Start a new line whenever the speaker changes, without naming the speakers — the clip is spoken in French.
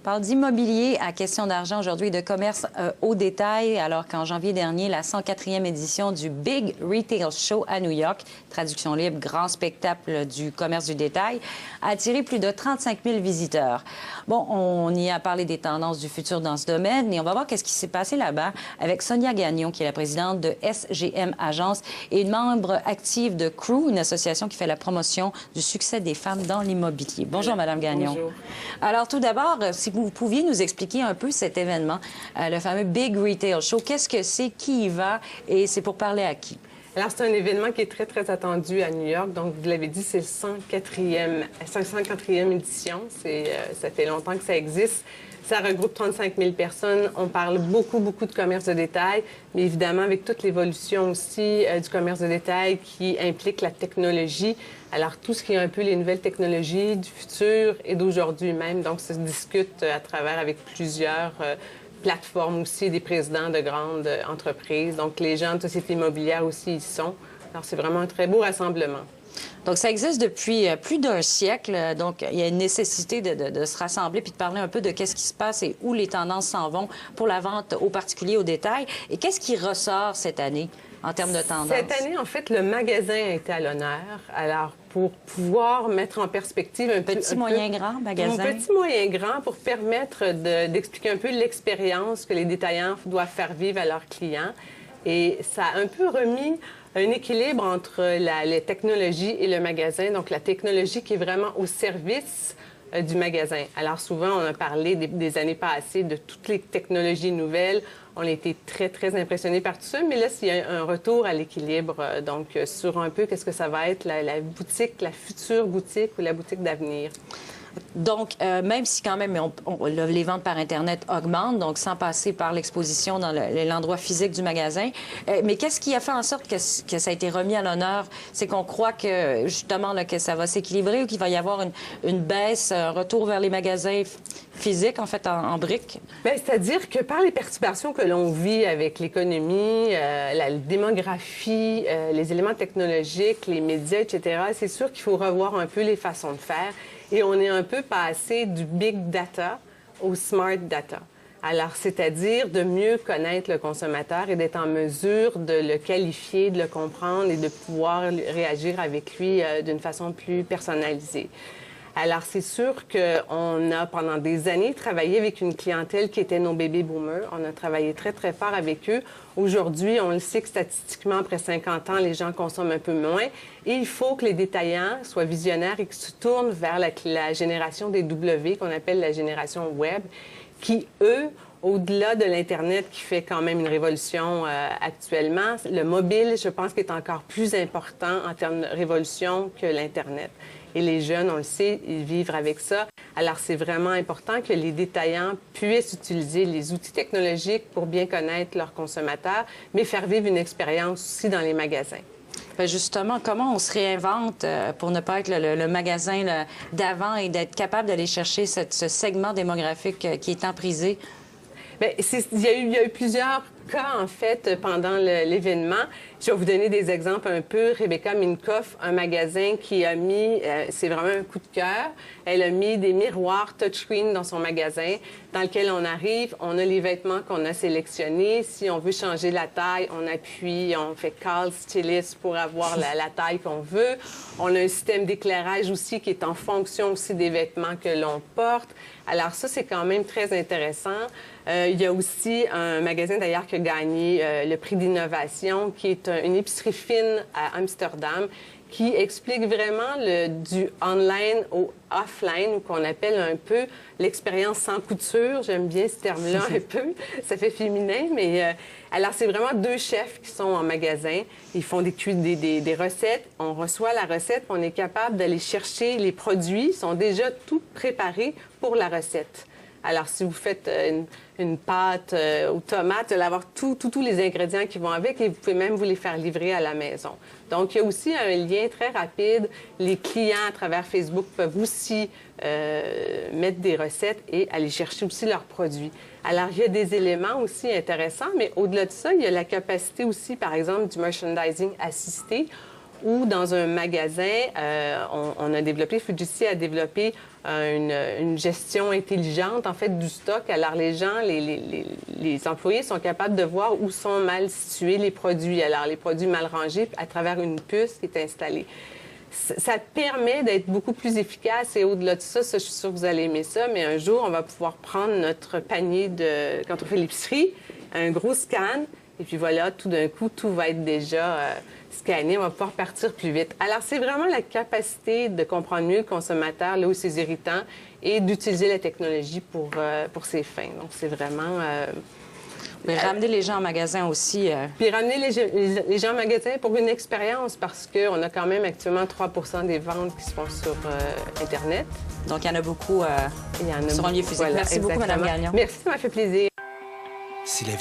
On parle d'immobilier à question d'argent aujourd'hui et de commerce au détail, alors qu'en janvier dernier, la 104e édition du Big Retail Show à New York, traduction libre, grand spectacle du commerce du détail, a attiré plus de 35 000 visiteurs. Bon, on y a parlé des tendances du futur dans ce domaine et on va voir qu'est-ce qui s'est passé là-bas avec Sonia Gagnon, qui est la présidente de SGM Agence et une membre active de Crew, une association qui fait la promotion du succès des femmes dans l'immobilier. Bonjour, Madame Gagnon.
Bonjour.
Alors, tout d'abord, si vous pouviez nous expliquer un peu cet événement, le fameux Big Retail Show. Qu'est-ce que c'est, qui y va et c'est pour parler à qui?
Alors, c'est un événement qui est très, très attendu à New York. Donc, vous l'avez dit, c'est le 104e édition. Ça fait longtemps que ça existe. Ça regroupe 35 000 personnes. On parle beaucoup, beaucoup de commerce de détail, mais évidemment, avec toute l'évolution aussi du commerce de détail qui implique la technologie. Alors, tout ce qui est un peu les nouvelles technologies du futur et d'aujourd'hui même. Donc, ça se discute à travers avec plusieurs plateformes aussi, des présidents de grandes entreprises. Donc, les gens de sociétés immobilières aussi y sont. Alors, c'est vraiment un très beau rassemblement.
Donc, ça existe depuis plus d'un siècle. Donc, il y a une nécessité de se rassembler puis de parler un peu de qu'est-ce qui se passe et où les tendances s'en vont pour la vente aux particuliers, au détail. Et qu'est-ce qui ressort cette année en termes de tendance?
Cette année, en fait, le magasin a été à l'honneur. Alors, pour pouvoir mettre en perspective un
petit, moyen, grand magasin?
Un petit, moyen, grand pour permettre d'expliquer un peu l'expérience que les détaillants doivent faire vivre à leurs clients. Et ça a un peu remis un équilibre entre les technologies et le magasin. Donc, la technologie qui est vraiment au service du magasin. Alors, souvent, on a parlé des années passées de toutes les technologies nouvelles. On a été très, très impressionnés par tout ça. Mais là, il y a un retour à l'équilibre. Donc, sur un peu qu'est-ce que ça va être la boutique, la future boutique ou la boutique d'avenir.
Donc, même si quand même les ventes par Internet augmentent, donc sans passer par l'exposition dans l'endroit physique du magasin, mais qu'est-ce qui a fait en sorte que ça a été remis à l'honneur? C'est qu'on croit que, justement, là, que ça va s'équilibrer ou qu'il va y avoir une baisse, un retour vers les magasins physiques, en fait, en briques?
Bien, c'est-à-dire que par les perturbations que l'on vit avec l'économie, la démographie, les éléments technologiques, les médias, etc., c'est sûr qu'il faut revoir un peu les façons de faire. Et on est un peu passé du big data au smart data. Alors, c'est-à-dire de mieux connaître le consommateur et d'être en mesure de le qualifier, de le comprendre et de pouvoir réagir avec lui d'une façon plus personnalisée. Alors, c'est sûr qu'on a, pendant des années, travaillé avec une clientèle qui était nos baby boomers. On a travaillé très, très fort avec eux. Aujourd'hui, on le sait que statistiquement, après 50 ans, les gens consomment un peu moins. Et il faut que les détaillants soient visionnaires et qu'ils se tournent vers la génération des W, qu'on appelle la génération web, qui, eux, au-delà de l'Internet qui fait quand même une révolution actuellement, le mobile, je pense, qu'il est encore plus important en termes de révolution que l'Internet. Et les jeunes, on le sait, ils vivent avec ça. Alors, c'est vraiment important que les détaillants puissent utiliser les outils technologiques pour bien connaître leurs consommateurs, mais faire vivre une expérience aussi dans les magasins.
Bien, justement, comment on se réinvente pour ne pas être le magasin d'avant et d'être capable d'aller chercher ce segment démographique qui est emprisé?
Bien, il y a eu plusieurs cas, en fait, pendant l'événement. Je vais vous donner des exemples un peu. Rebecca Minkoff, un magasin qui a mis, c'est vraiment un coup de cœur, elle a mis des miroirs touchscreen dans son magasin, dans lequel on arrive, on a les vêtements qu'on a sélectionnés. Si on veut changer la taille, on appuie, on fait call stylist pour avoir la taille qu'on veut. On a un système d'éclairage aussi qui est en fonction aussi des vêtements que l'on porte. Alors ça, c'est quand même très intéressant. Il y a aussi un magasin d'ailleurs qui a gagné le prix d'innovation, qui est une épicerie fine à Amsterdam, qui explique vraiment du online au offline, ou qu'on appelle un peu l'expérience sans couture. J'aime bien ce terme-là un peu. Ça fait féminin, mais... alors, c'est vraiment deux chefs qui sont en magasin. Ils font des recettes. On reçoit la recette, on est capable d'aller chercher les produits. Ils sont déjà tout préparés pour la recette. Alors, si vous faites une pâte aux tomates, vous allez avoir tous les ingrédients qui vont avec et vous pouvez même vous les faire livrer à la maison. Donc, il y a aussi un lien très rapide. Les clients, à travers Facebook, peuvent aussi mettre des recettes et aller chercher aussi leurs produits. Alors, il y a des éléments aussi intéressants, mais au-delà de ça, il y a la capacité aussi, par exemple, du merchandising assisté, ou dans un magasin, on a développé, Fujitsu a développé une gestion intelligente, en fait, du stock. Alors, les gens, les employés sont capables de voir où sont mal situés les produits. Alors, les produits mal rangés à travers une puce qui est installée. Ça permet d'être beaucoup plus efficace et au-delà de ça, je suis sûre que vous allez aimer ça, mais un jour, on va pouvoir prendre notre panier quand on fait l'épicerie, un gros scan, et puis voilà, tout d'un coup, tout va être déjà scanné, on va pouvoir partir plus vite. Alors, c'est vraiment la capacité de comprendre mieux le consommateur, là où c'est irritant, et d'utiliser la technologie pour ses fins. Donc, c'est vraiment...
Mais ramener les gens en magasin aussi.
Puis ramener les gens en magasin pour une expérience, parce qu'on a quand même actuellement 3 des ventes qui se font sur Internet.
Donc, il y en a beaucoup sur un lieu physique.
Voilà,
merci beaucoup, Mme Gagnon.
Merci, ça m'a fait plaisir.
Si la